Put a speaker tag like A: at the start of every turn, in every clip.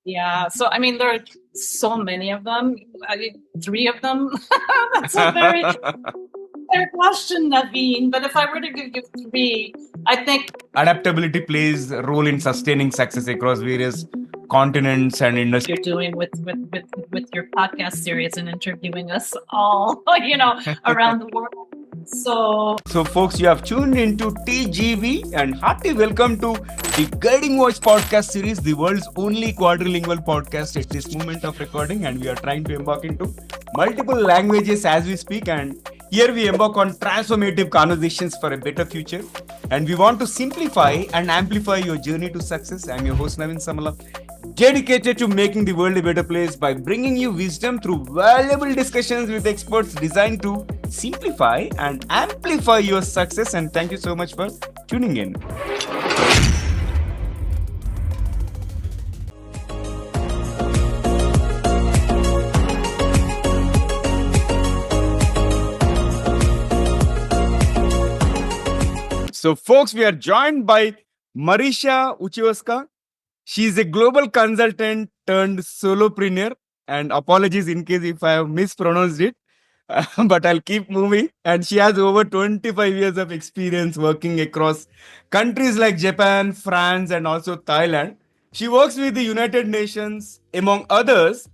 A: Yeah. So, I mean, there are so many of them. I mean, three of them. That's a very fair question, Naveen. But if I were to give you three, I think
B: Adaptability plays a role in sustaining success across various continents and industries.
A: you're doing with your podcast series and interviewing us all, around the world.
B: So, folks, you have tuned into TGV and hearty welcome to the Guiding Voice podcast series, the world's only quadrilingual podcast at this moment of recording. And we are trying to embark into multiple languages as we speak. And here we embark on transformative conversations for a better future. And we want to simplify and amplify your journey to success. I'm your host, Naveen Samala, dedicated to making the world a better place by bringing you wisdom through valuable discussions with experts designed to simplify and amplify your success. And thank you so much for tuning in. So, folks, we are joined by Marisha Wojciechowska. She is a global consultant turned solopreneur. And apologies in case if I have mispronounced it, but I'll keep moving. And she has over 25 years of experience working across countries like Japan, France, and also Thailand. She works with the United Nations, among others.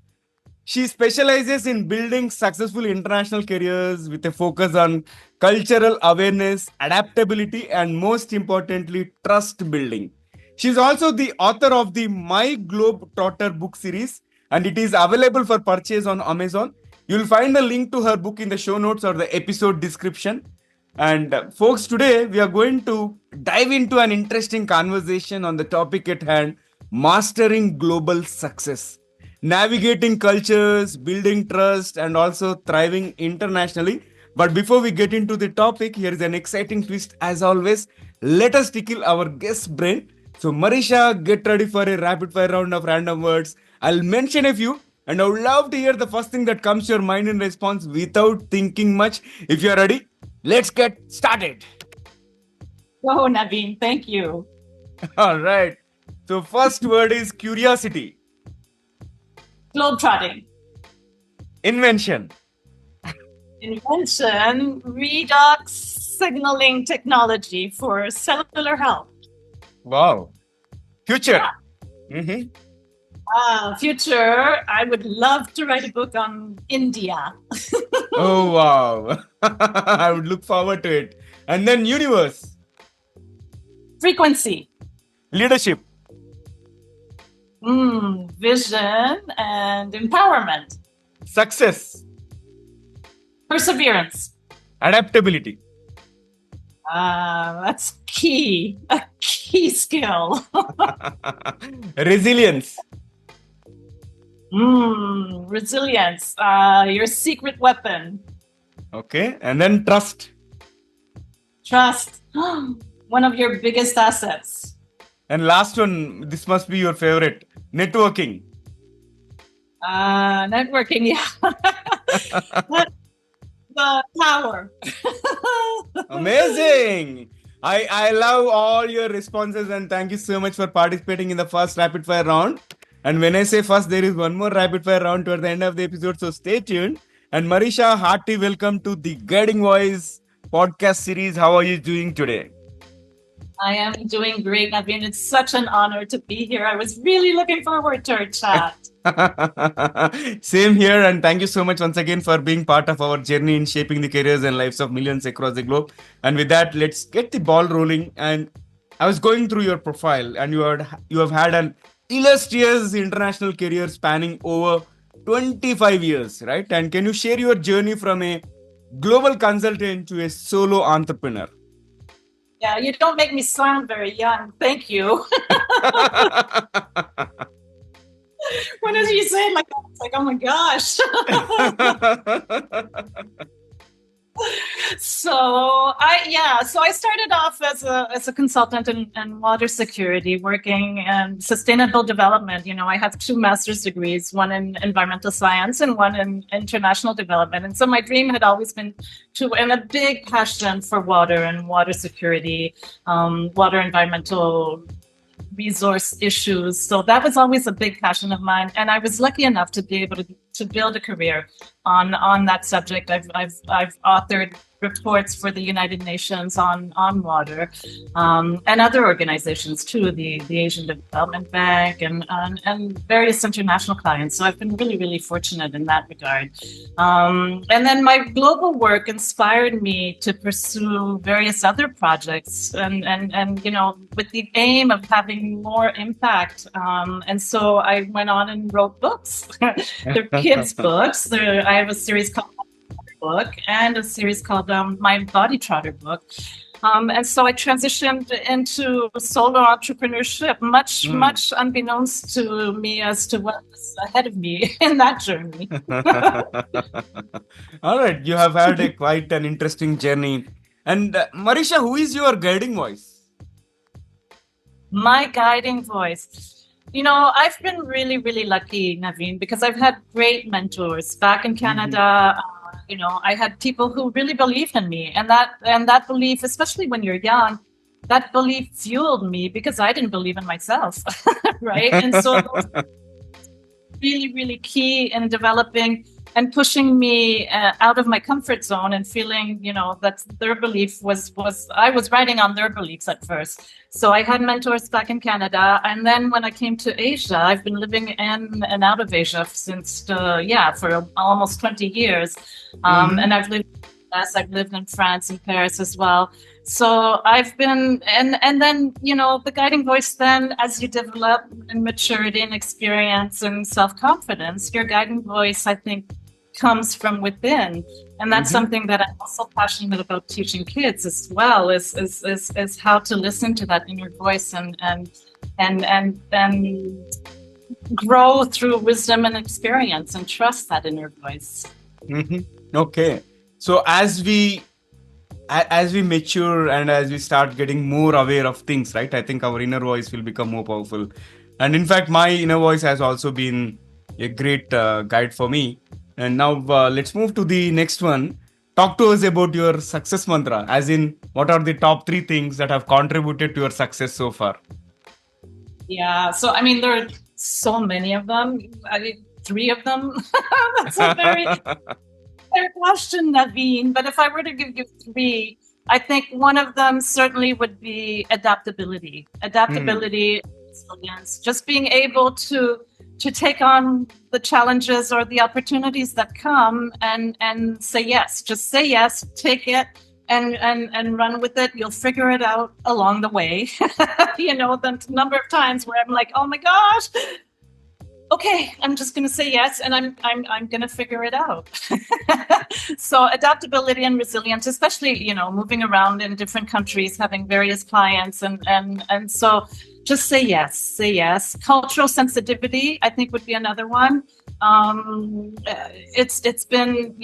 B: She specializes in building successful international careers with a focus on cultural awareness, adaptability, and most importantly, trust building. She's also the author of the My Globetrotter book series, and it is available for purchase on Amazon. You'll find the link to her book in the show notes or the episode description. And folks, today we are going to dive into an interesting conversation on the topic at hand, mastering global success, navigating cultures, building trust, and also thriving internationally. But before we get into the topic, here is an exciting twist. As always, let us tickle our guest's brain. So, Marisha, get ready for a rapid fire round of random words. I'll mention a few, and I would love to hear the first thing that comes to your mind in response without thinking much. If you're ready, let's get started.
A: Oh, Naveen, thank you.
B: All right. So, first word is curiosity.
A: Globetrotting.
B: Invention.
A: Invention, redox signaling technology for cellular health.
B: Wow. Future.
A: Yeah. Future, I would love to write a book on India.
B: Oh, wow. I would look forward to it. And then universe.
A: Frequency.
B: Leadership.
A: Vision and empowerment.
B: Success.
A: Perseverance.
B: Adaptability.
A: That's key. A key skill.
B: Resilience.
A: Resilience. Your secret weapon.
B: Okay. And then trust.
A: Trust. One of your biggest assets.
B: And last one, this must be your favorite. Networking.
A: Networking, yeah. The power.
B: Amazing. I love all your responses and thank you so much for participating in the first rapid fire round. And when I say first, there is one more rapid fire round toward the end of the episode, so stay tuned. And Marisha, hearty welcome to the Guiding Voice podcast series. How are you doing today?
A: I am doing great, Naveen. It's such an honor to be here. I was really looking forward to our chat.
B: Same here, and thank you so much once again for being part of our journey in shaping the careers and lives of millions across the globe. And with that, let's get the ball rolling. And I was going through your profile, and you have had an illustrious international career spanning over 25 years, right? And can you share your journey from a global consultant to a solo entrepreneur?
A: Yeah, you don't make me sound very young. Thank you. When did you say it like that? It's like, oh my gosh. So I started off as a consultant in water security, working in sustainable development. I have 2 master's degrees, one in environmental science and one in international development. And so my dream had always been and a big passion for water and water security, water environmental resource issues. So that was always a big passion of mine. And I was lucky enough to be able to build a career on that subject. I've authored reports for the United Nations on water, and other organizations too, the Asian Development Bank and various international clients. So I've been really, really fortunate in that regard. And then my global work inspired me to pursue various other projects and with the aim of having more impact. And so I went on and wrote books. They're kids' books. I have a series called Book and a series called My Body Trotter Book. And so I transitioned into solo entrepreneurship, much unbeknownst to me as to what was ahead of me in that journey.
B: All right, you have had quite an interesting journey. And Marisha, who is your guiding voice?
A: My guiding voice. I've been really, really lucky, Naveen, because I've had great mentors back in Canada. I had people who really believed in me, and that belief, especially when you're young, that belief fueled me because I didn't believe in myself, right? And so really, really key in developing and pushing me out of my comfort zone and feeling, that their belief was I was riding on their beliefs at first. So I had mentors back in Canada. And then when I came to Asia, I've been living in and out of Asia since, for almost 20 years. And I've lived in France and Paris as well. So I've been, and then, the guiding voice then, as you develop in maturity and experience and self-confidence, your guiding voice, I think, comes from within. And that's something that I'm also passionate about teaching kids as well, is how to listen to that inner voice and grow through wisdom and experience and trust that inner voice.
B: Okay. So as we mature and as we start getting more aware of things, right, I think our inner voice will become more powerful. And in fact, my inner voice has also been a great guide for me. And now let's move to the next one. Talk to us about your success mantra, as in what are the top 3 things that have contributed to your success so far?
A: Yeah, so I mean, there are so many of them. 3 of them. That's a very fair question, Naveen. But if I were to give you 3, I think one of them certainly would be adaptability. Adaptability, resilience, just being able to take on the challenges or the opportunities that come and say yes. Just say yes, take it and run with it. You'll figure it out along the way. The number of times where I'm like, oh my gosh, okay, I'm just going to say yes, and I'm going to figure it out. So adaptability and resilience, especially, moving around in different countries, having various clients, and so just say yes. Cultural sensitivity, I think, would be another one. It's been,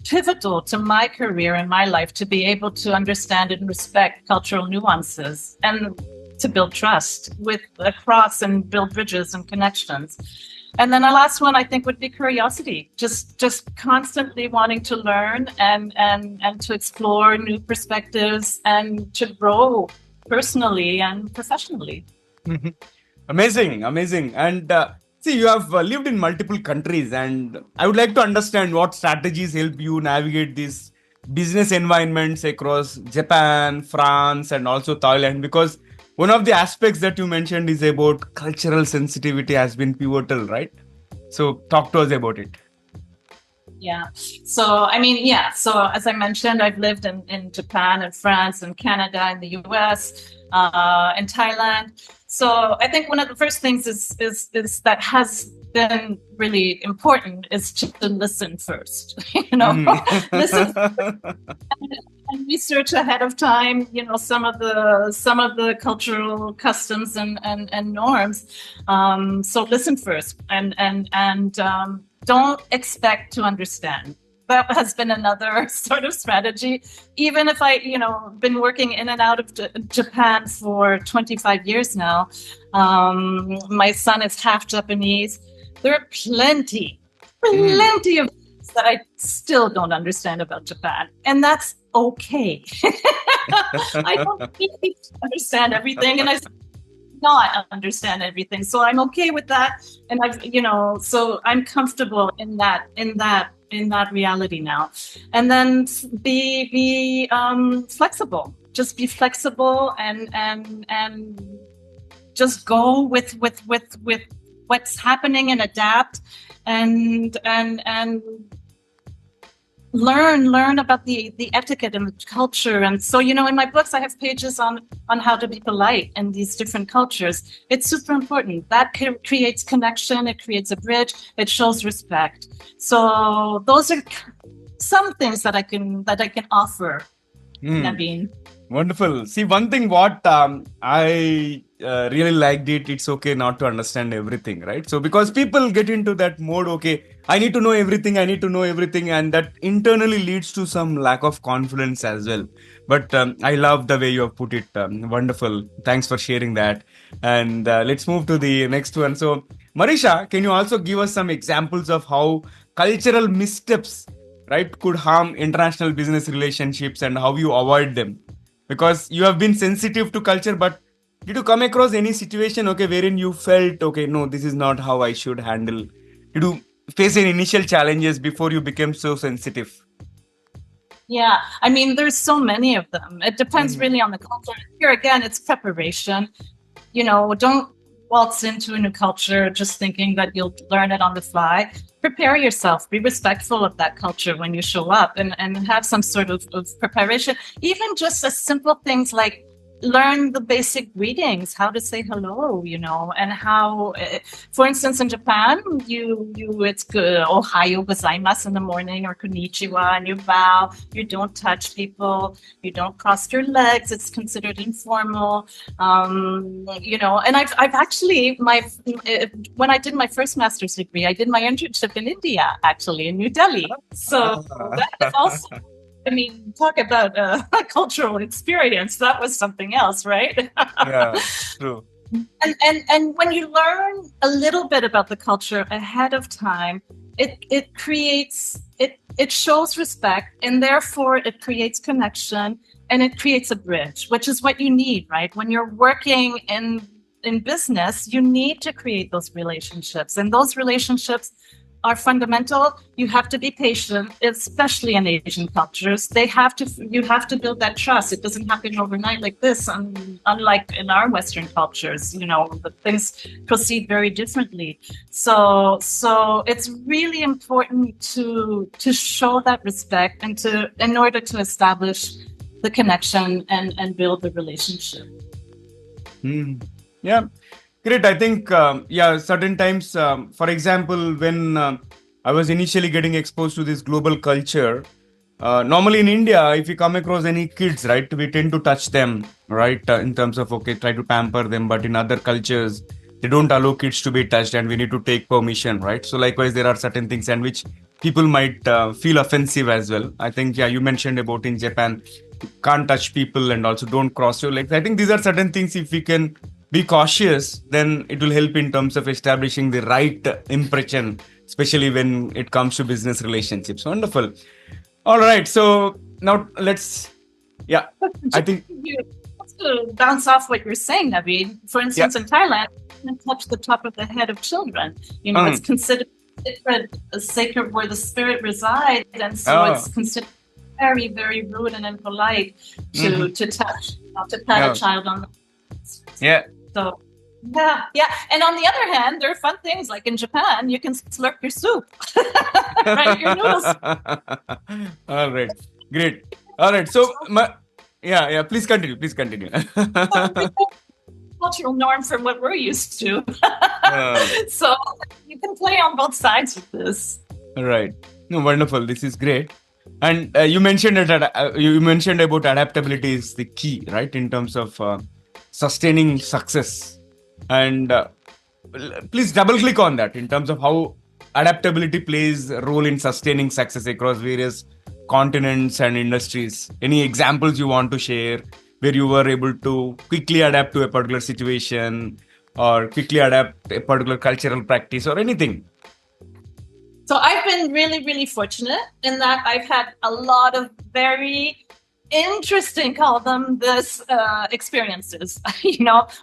A: pivotal to my career and my life to be able to understand and respect cultural nuances and to build trust across and build bridges and connections. And then the last one, I think, would be curiosity. Just constantly wanting to learn and to explore new perspectives and to grow personally and professionally.
B: Amazing. And see, you have lived in multiple countries, and I would like to understand what strategies help you navigate these business environments across Japan, France, and also Thailand, because one of the aspects that you mentioned is about cultural sensitivity has been pivotal, right? So talk to us about it.
A: Yeah. So, So as I mentioned, I've lived in Japan and France and Canada and the US, and Thailand. So I think one of the first things is that has been really important is to listen first, listen and research ahead of time, some of the cultural customs and norms. So listen first and don't expect to understand. That has been another sort of strategy. Even if I, been working in and out of Japan for 25 years now, my son is half Japanese. There are plenty of things that I still don't understand about Japan. And that's okay. I don't need to understand everything. And I not understand everything. So I'm okay with that. And so I'm comfortable in that reality now. And then be flexible. Just be flexible and just go with what's happening and adapt and learn about the etiquette and the culture. And so, in my books, I have pages on how to be polite in these different cultures. It's super important. That creates connection. It creates a bridge. It shows respect. So those are some things that I can offer, Naveen.
B: Wonderful. See, one thing what I really liked it's okay not to understand everything, right? So because people get into that mode, okay, I need to know everything, and that internally leads to some lack of confidence as well. But I love the way you have put it. Wonderful. Thanks for sharing that. And let's move to the next one. So, Marisha, can you also give us some examples of how cultural missteps, right, could harm international business relationships and how you avoid them? Because you have been sensitive to culture, but did you come across any situation, okay, wherein you felt, okay, no, this is not how I should handle? Did you face any initial challenges before you became so sensitive?
A: Yeah, I mean, there's so many of them. It depends really on the culture. Here again, it's preparation. Don't waltz into a new culture just thinking that you'll learn it on the fly. Prepare yourself. Be respectful of that culture when you show up and have some sort of preparation. Even just as simple things like learn the basic greetings, how to say hello, and how, for instance, in Japan, it's good, Ohayo gozaimasu in the morning or konnichiwa, and you bow. You don't touch people. You don't cross your legs. It's considered informal. And I've actually when I did my first master's degree, I did my internship in India, actually in New Delhi. So that is also. I mean, talk about a cultural experience. That was something else, right?
B: Yeah, true.
A: And when you learn a little bit about the culture ahead of time, it creates it shows respect, and therefore it creates connection, and it creates a bridge, which is what you need, right? When you're working in business, you need to create those relationships, and those relationships are fundamental. You have to be patient, especially in Asian cultures. You have to build that trust. It doesn't happen overnight like this. Unlike in our Western cultures, the things proceed very differently. So it's really important to show that respect and in order to establish the connection and build the relationship.
B: Yeah. Great. I think, certain times, for example, when I was initially getting exposed to this global culture, normally in India, if you come across any kids, right, we tend to touch them, right, in terms of, okay, try to pamper them. But in other cultures, they don't allow kids to be touched and we need to take permission, right? So likewise, there are certain things and which people might feel offensive as well. I think, you mentioned about in Japan, can't touch people and also don't cross your legs. I think these are certain things if we can be cautious, then it will help in terms of establishing the right impression, especially when it comes to business relationships. Wonderful. All right. So now let's, I think.
A: Just to bounce off what you're saying, Naveen, for instance, in Thailand, you can touch the top of the head of children. It's considered sacred where the spirit resides. And so it's considered very, very rude and impolite to touch, to pat a child on the
B: Yeah.
A: So, yeah. And on the other hand, there are fun things like in Japan, you can slurp your soup, right? Your noodles.
B: All right. Great. All right. So, please continue.
A: Cultural norm from what we're used to. So you can play on both sides of this.
B: Right. No, wonderful. This is great. And you mentioned about adaptability is the key, right? In terms of sustaining success. And please double click on that in terms of how adaptability plays a role in sustaining success across various continents and industries. Any examples you want to share where you were able to quickly adapt to a particular situation or quickly adapt a particular cultural practice or anything?
A: So I've been really, really fortunate in that I've had a lot of very interesting, call them this experiences.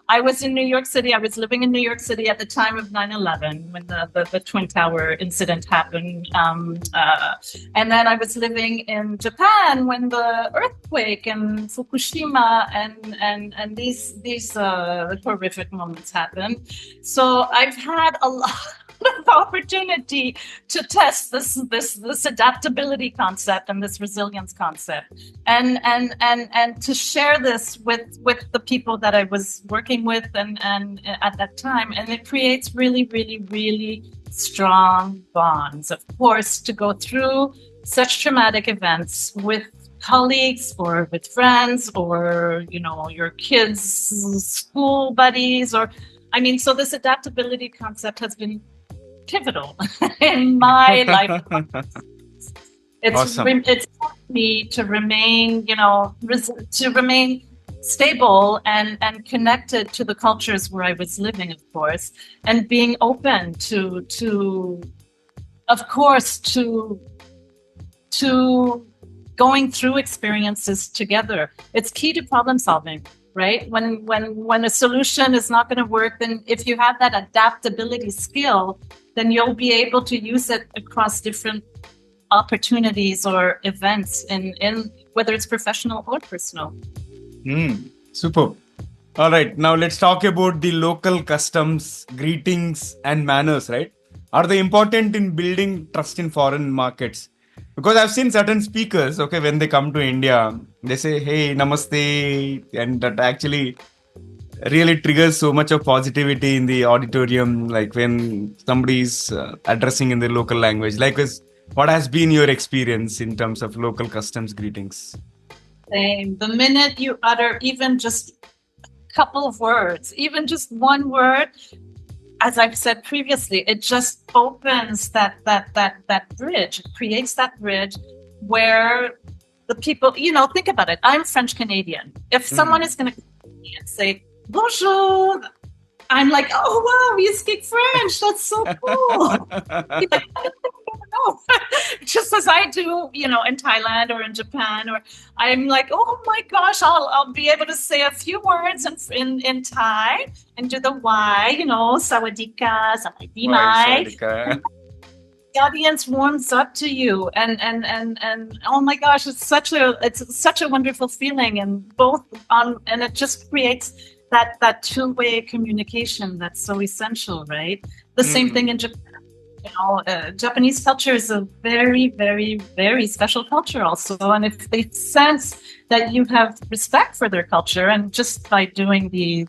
A: I was in New York City. I was living in New York City at the time of 9/11 when the Twin Tower incident happened. And then I was living in Japan when the earthquake in Fukushima and these horrific moments happened. So I've had a lot of opportunity to test this adaptability concept and this resilience concept, and to share this with the people that I was working with and at that time, and it creates really strong bonds. Of course, to go through such traumatic events with colleagues or with friends or your kids' school buddies, or so this adaptability concept has been pivotal in my life.
B: Awesome.
A: It's helped me to remain, to remain stable and connected to the cultures where I was living, of course, and being open to of course, to going through experiences together. It's key to problem solving. Right? When a solution is not going to work, then if you have that adaptability skill, then you'll be able to use it across different opportunities or events in whether it's professional or personal.
B: Super. All right. Now let's talk about the local customs, greetings, and manners, right? Are they important in building trust in foreign markets? Because I've seen certain speakers, okay, when they come to India, they say, hey, namaste. And that actually really triggers so much of positivity in the auditorium, like when somebody's addressing in the local language. Like, what has been your experience in terms of local customs greetings?
A: Same. The minute you utter even just a couple of words, even just one word, as I've said previously, it just opens that bridge. It creates that bridge where the people, think about it. I'm French Canadian. If someone is going to say bonjour, I'm like, oh wow, you speak French. That's so cool. Just as I do, in Thailand or in Japan, or I'm like, oh my gosh, I'll be able to say a few words in Thai and do the Y, sawadika, sawadee mai. The audience warms up to you, and oh my gosh, it's such a wonderful feeling, and it just creates that two-way communication that's so essential, right? The same thing in Japan. Japanese culture is a very, very, very special culture also. And if they sense that you have respect for their culture, and just by doing the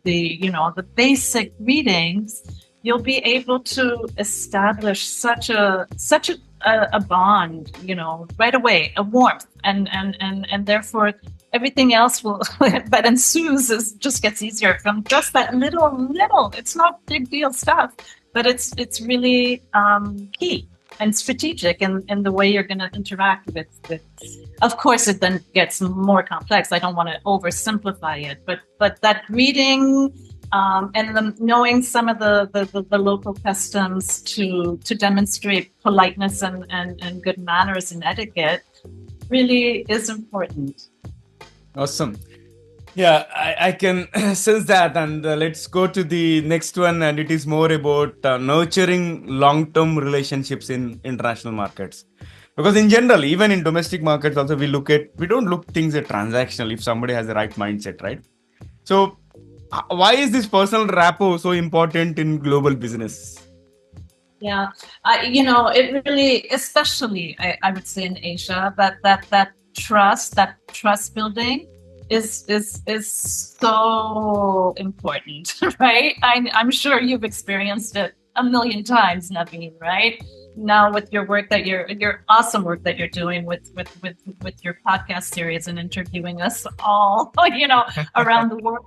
A: basic readings, you'll be able to establish such a bond, right away, a warmth, and therefore everything else that ensues just gets easier from just that little. It's not big deal stuff. But it's really key and strategic in the way you're going to interact with. Of course, it then gets more complex. I don't want to oversimplify it, but that greeting and knowing some of the local customs to demonstrate politeness and good manners and etiquette really is important.
B: Awesome. Yeah, I can sense that. And let's go to the next one. And it is more about nurturing long-term relationships in international markets. Because in general, even in domestic markets also, we don't look things at transactional if somebody has the right mindset, right? So why is this personal rapport so important in global business?
A: Yeah, it really, especially I would say in Asia, that trust building is so important, right? I'm sure you've experienced it a million times, Naveen, right? Now with your work your awesome work that you're doing with your podcast series and interviewing us all, around the world.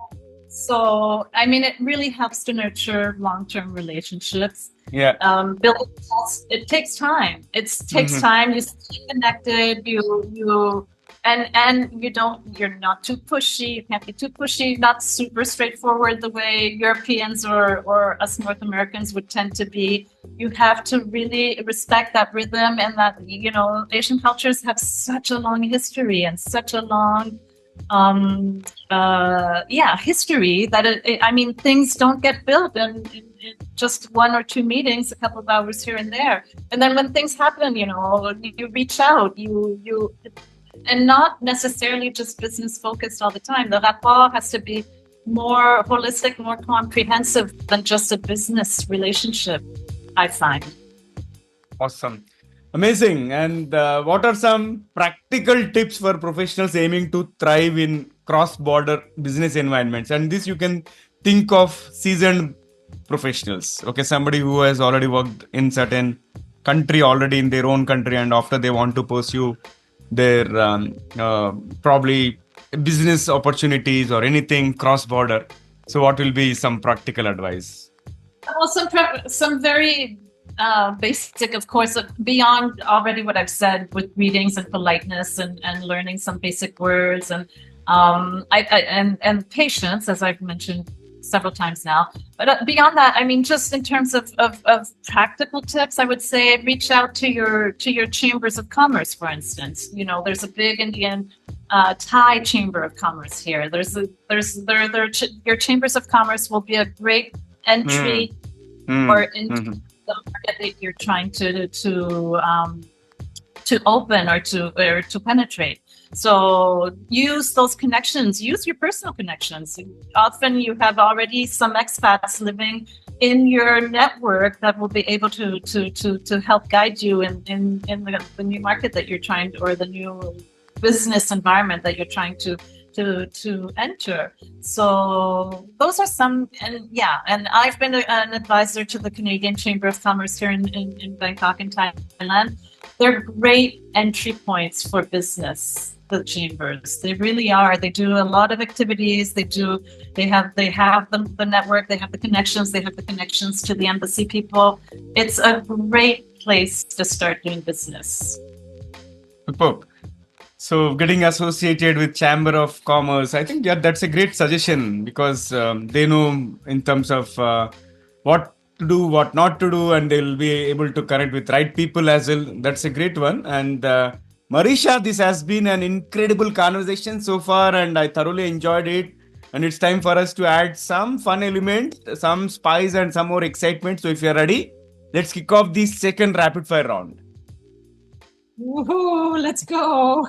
A: So, it really helps to nurture long-term relationships.
B: Yeah.
A: Building trust, it takes time. It takes time. You stay connected. You and you're not too pushy. You can't be too pushy, not super straightforward the way Europeans or us North Americans would tend to be. You have to really respect that rhythm, and that, Asian cultures have such a long history and such a long history that I mean, things don't get built in just one or two meetings, a couple of hours here and there. And then when things happen, you reach out, you and not necessarily just business focused all the time. The rapport has to be more holistic, more comprehensive than just a business relationship, I find.
B: Awesome. Amazing. And what are some practical tips for professionals aiming to thrive in cross-border business environments? And this you can think of seasoned professionals. Okay, somebody who has already worked in certain country already in their own country, and after they want to pursue their probably business opportunities or anything cross-border. So what will be some practical advice?
A: Well, some very basic, of course, beyond already what I've said with readings and politeness and learning some basic words and patience, as I've mentioned several times now. But beyond that, I mean, just in terms of practical tips, I would say reach out to your chambers of commerce, for instance. There's a big Indian Thai chamber of commerce here. Your chambers of commerce will be a great entry or into the market that you're trying to open or to penetrate. So use those connections, use your personal connections. Often you have already some expats living in your network that will be able to help guide you in the new market that you're trying to, or the new business environment that you're trying to enter. So those are some, and I've been an advisor to the Canadian Chamber of Commerce here in Bangkok in Thailand. They're great entry points for business, the chambers. They really are. They do a lot of activities. They have the network, they have the connections to the embassy people. It's a great place to start doing business.
B: Superb. So getting associated with Chamber of Commerce, I think that's a great suggestion, because they know in terms of what to do, what not to do, and they'll be able to connect with right people as well. That's a great one. And Marisha, this has been an incredible conversation so far, and I thoroughly enjoyed it. And it's time for us to add some fun element, some spice, and some more excitement. So if you're ready, let's kick off the second rapid fire round.
A: Woohoo, let's go.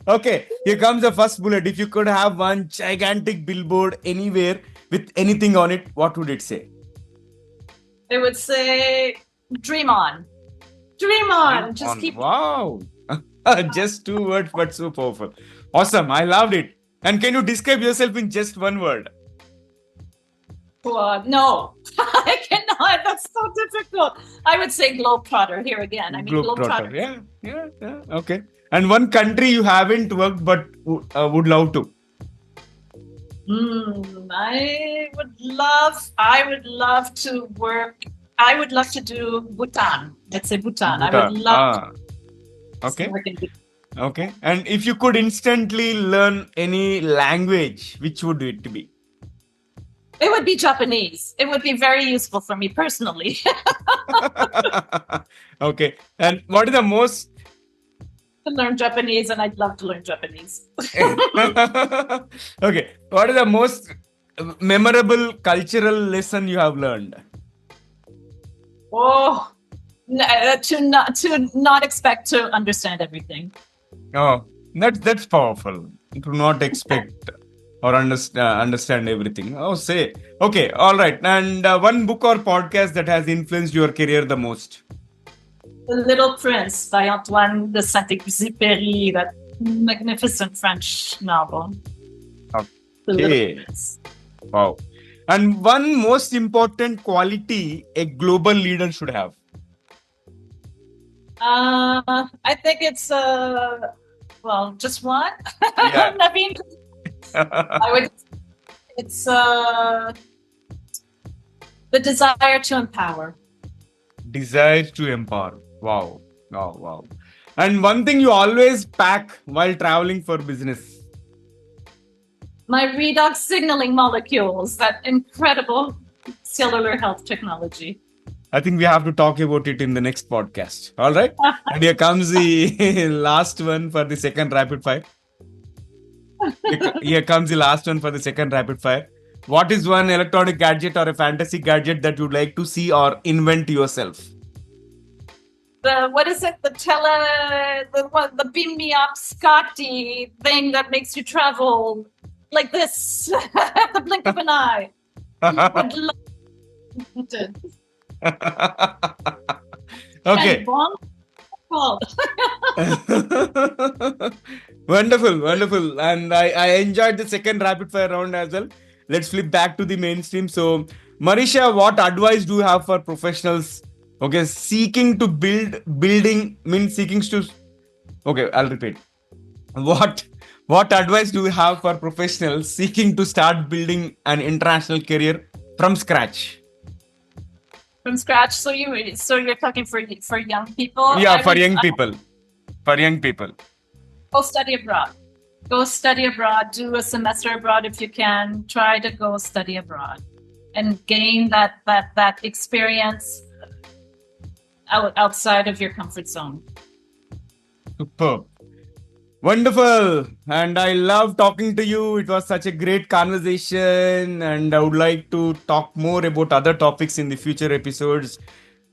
B: Okay, here comes the first bullet. If you could have one gigantic billboard anywhere with anything on it, what would it say?
A: It would say, dream on. Dream on. Just keep.
B: Wow. Just 2 words, but so powerful. Awesome. I loved it. And can you describe yourself in just one word?
A: No, I cannot. That's so difficult. I would say globetrotter here again. I mean, globetrotter.
B: Yeah. Okay. And one country you haven't worked but would love to?
A: I would love to work. I would love to do Bhutan. Let's say Bhutan. I would love
B: to work in Bhutan. Okay. And if you could instantly learn any language, which would it be?
A: It would be Japanese. It would be very useful for me personally.
B: Okay. And what is the most...
A: To learn Japanese, and I'd love to learn Japanese.
B: Okay. What is the most memorable cultural lesson you have learned?
A: Oh, to not expect to understand everything.
B: Oh, that's powerful. To not expect or understand everything. Oh, say. Okay, all right. And one book or podcast that has influenced your career the most?
A: The Little Prince by Antoine de Saint-Exupéry, that magnificent French novel.
B: Okay. Wow. And one most important quality a global leader should have?
A: I think it's just one.
B: Yeah.
A: Naveen. It's the desire to empower.
B: Desire to empower. Wow. And one thing you always pack while traveling for business.
A: My redox signaling molecules, that incredible cellular health technology.
B: I think we have to talk about it in the next podcast. All right. And here comes the last one for the second rapid fire. Here comes the last one for the second rapid fire. What is one electronic gadget or a fantasy gadget that you'd like to see or invent yourself?
A: What is it? The beam me up Scotty thing that makes you travel like this at the blink of an eye. Would love it.
B: Okay.
A: And bomb called.
B: Wonderful, wonderful. And I enjoyed the second rapid fire round as well. Let's flip back to the mainstream. So, Marisha, what advice do you have for professionals? Okay, seeking to building means seeking to. Okay, I'll repeat. What advice do you have for professionals seeking to start building an international career from scratch?
A: From scratch. So you're talking for young people?
B: Yeah, for young people. For young people.
A: Go study abroad. Go study abroad. Do a semester abroad if you can. Try to go study abroad and gain that experience outside of your comfort zone.
B: Superb. Wonderful. And I love talking to you. It was such a great conversation. And I would like to talk more about other topics in the future episodes.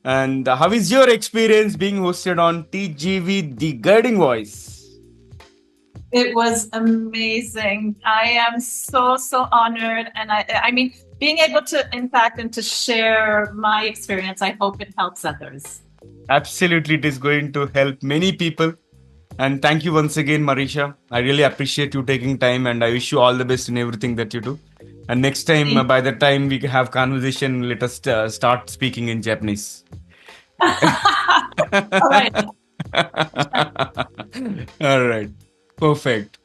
B: And how is your experience being hosted on TGV, The Guiding Voice?
A: It was amazing. I am so honored. And I mean, being able to impact and to share my experience, I hope it helps others.
B: Absolutely. It is going to help many people. And thank you once again, Marisha. I really appreciate you taking time and I wish you all the best in everything that you do. And next time, by the time we have conversation, let us start speaking in Japanese.
A: All right.
B: All right. Perfect.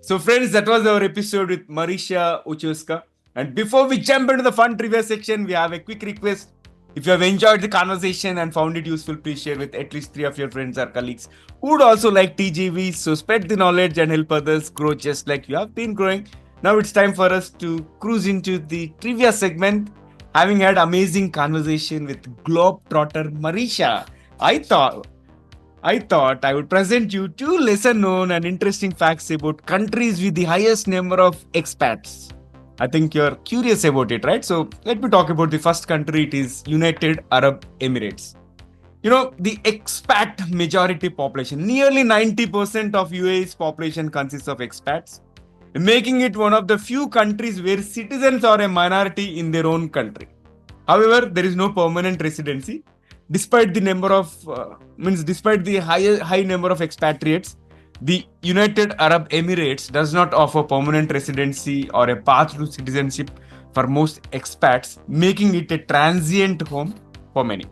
B: So friends, that was our episode with Marisha Wojciechowska. And before we jump into the fun trivia section, we have a quick request. If you have enjoyed the conversation and found it useful, please share with at least 3 of your friends or colleagues who would also like TGV. So spread the knowledge and help others grow just like you have been growing. Now it's time for us to cruise into the trivia segment. Having had amazing conversation with Globetrotter Marisha, I thought I would present you 2 lesser known and interesting facts about countries with the highest number of expats. I think you're curious about it, right? So let me talk about the first country. It is United Arab Emirates. You know, the expat majority population, nearly 90% of UAE's population consists of expats, making it one of the few countries where citizens are a minority in their own country. However, there is no permanent residency. Despite the high number of expatriates, the United Arab Emirates does not offer permanent residency or a path to citizenship for most expats, making it a transient home for many.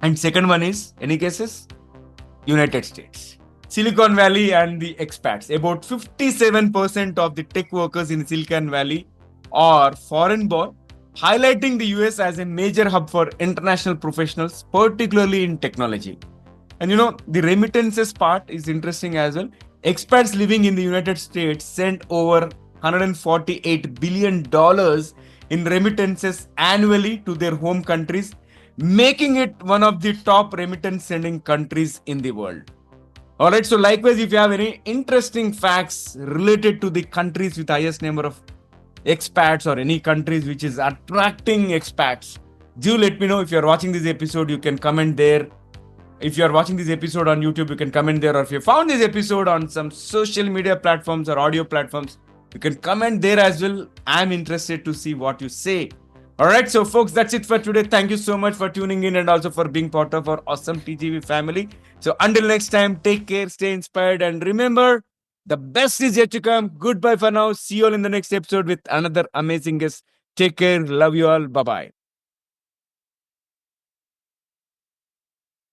B: And second one is, any guesses? United States. Silicon Valley and the expats. About 57% of the tech workers in Silicon Valley are foreign born, highlighting the US as a major hub for international professionals, particularly in technology. And you know, the remittances part is interesting as well. Expats living in the United States sent over $148 billion in remittances annually to their home countries, making it one of the top remittance sending countries in the world. Alright, so likewise, if you have any interesting facts related to the countries with highest number of expats or any countries which is attracting expats, do let me know. If you're watching this episode, you can comment there. If you're watching this episode on YouTube, you can comment there. Or if you found this episode on some social media platforms or audio platforms, you can comment there as well. I'm interested to see what you say. Alright, so folks, that's it for today. Thank you so much for tuning in and also for being part of our awesome TGV family. So until next time, take care, stay inspired, and remember, the best is yet to come. Goodbye for now. See you all in the next episode with another amazing guest. Take care. Love you all. Bye-bye.